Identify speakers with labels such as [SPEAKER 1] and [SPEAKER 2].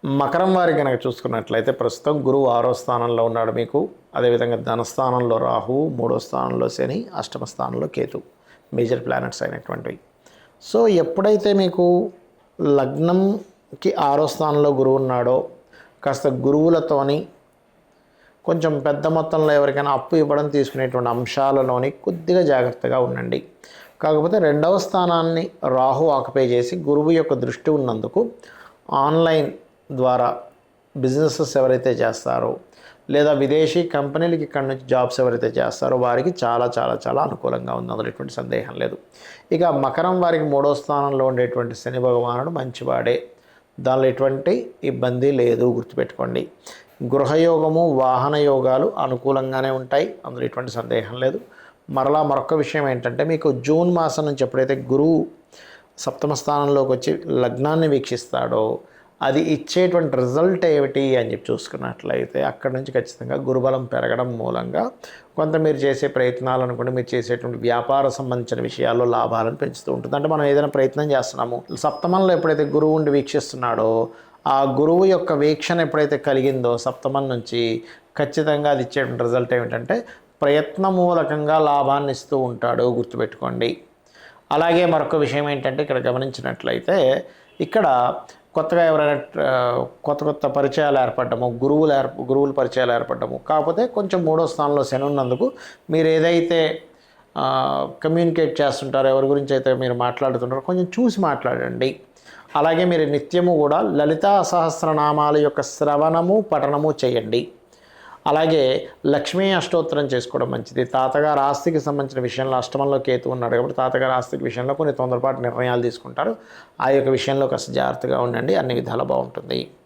[SPEAKER 1] మకరం వారి కనుక చూసుకున్నట్లయితే ప్రస్తుతం గురువు 6వ స్థానంలో ఉన్నాడు మీకు. అదేవిధంగా ధనస్థానంలో రాహువు, 3వ స్థానంలో శని, అష్టమ స్థానంలో కేతు, మేజర్ ప్లానెట్స్ అయినటువంటివి. సో ఎప్పుడైతే మీకు లగ్నంకి 6వ స్థానంలో గురువు ఉన్నాడో కాస్త గురువులతోని కొంచెం పెద్ద మొత్తంలో ఎవరికైనా అప్పు ఇవ్వడం తీసుకునేటువంటి అంశాలలోని కొద్దిగా జాగ్రత్తగా ఉండండి. కాకపోతే 2వ స్థానాన్ని రాహు ఆక్యుపై చేసి గురువు యొక్క దృష్టి ఉన్నందుకు ఆన్లైన్ ద్వారా బిజినెసెస్ ఎవరైతే చేస్తారో లేదా విదేశీ కంపెనీలకి ఇక్కడి నుంచి జాబ్స్ ఎవరైతే చేస్తారో వారికి చాలా చాలా చాలా అనుకూలంగా ఉంది, అందులో ఎటువంటి సందేహం లేదు. ఇక మకరం వారికి 3వ స్థానంలో ఉండేటువంటి శని భగవానుడు మంచివాడే, దానిలో ఎటువంటి ఇబ్బంది లేదు, గుర్తుపెట్టుకోండి. గృహయోగము, వాహన యోగాలు అనుకూలంగానే ఉంటాయి, అందులో ఎటువంటి సందేహం లేదు. మరొక విషయం ఏంటంటే మీకు జూన్ మాసం నుంచి ఎప్పుడైతే గురువు సప్తమ స్థానంలోకి వచ్చి లగ్నాన్ని వీక్షిస్తాడో అది ఇచ్చేటువంటి రిజల్ట్ ఏమిటి అని చెప్పి చూసుకున్నట్లయితే అక్కడ నుంచి ఖచ్చితంగా గురుబలం పెరగడం మూలంగా కొంత మీరు చేసే ప్రయత్నాలు అనుకోండి, మీరు చేసేటువంటి వ్యాపార సంబంధించిన విషయాల్లో లాభాలను పెంచుతూ ఉంటుంది. అంటే మనం ఏదైనా ప్రయత్నం చేస్తున్నాము, సప్తమంలో ఎప్పుడైతే గురువు ఉండి వీక్షిస్తున్నాడో ఆ గురువు యొక్క వీక్షణ ఎప్పుడైతే కలిగిందో సప్తమం నుంచి ఖచ్చితంగా అది ఇచ్చేటువంటి రిజల్ట్ ఏమిటంటే ప్రయత్నమూలకంగా లాభాన్ని ఇస్తూ ఉంటాడు, గుర్తుపెట్టుకోండి. అలాగే మరొక విషయం ఏంటంటే ఇక్కడ గమనించినట్లయితే ఇక్కడ కొత్తగా ఎవరైనా కొత్త పరిచయాలు ఏర్పడము, గురువుల పరిచయాలు ఏర్పడము. కాకపోతే కొంచెం 3వ స్థానంలో శని ఉన్నందుకు మీరు ఏదైతే కమ్యూనికేట్ చేస్తుంటారో, ఎవరి గురించి అయితే మీరు మాట్లాడుతుంటారో కొంచెం చూసి మాట్లాడండి. అలాగే మీరు నిత్యము కూడా లలితా సహస్రనామాల యొక్క శ్రవణము పఠనము చేయండి. అలాగే లక్ష్మీ అష్టోత్తరం చేసుకోవడం మంచిది. తాతగారు ఆస్తికి సంబంధించిన విషయంలో అష్టమంలో కేతు ఉన్నాడు కాబట్టి తాతగారు ఆస్తికి విషయంలో కొన్ని తొందరపాటు నిర్ణయాలు తీసుకుంటారు. ఆ యొక్క విషయంలో కాస్త జాగ్రత్తగా ఉండండి, అన్ని విధాలు బాగుంటుంది.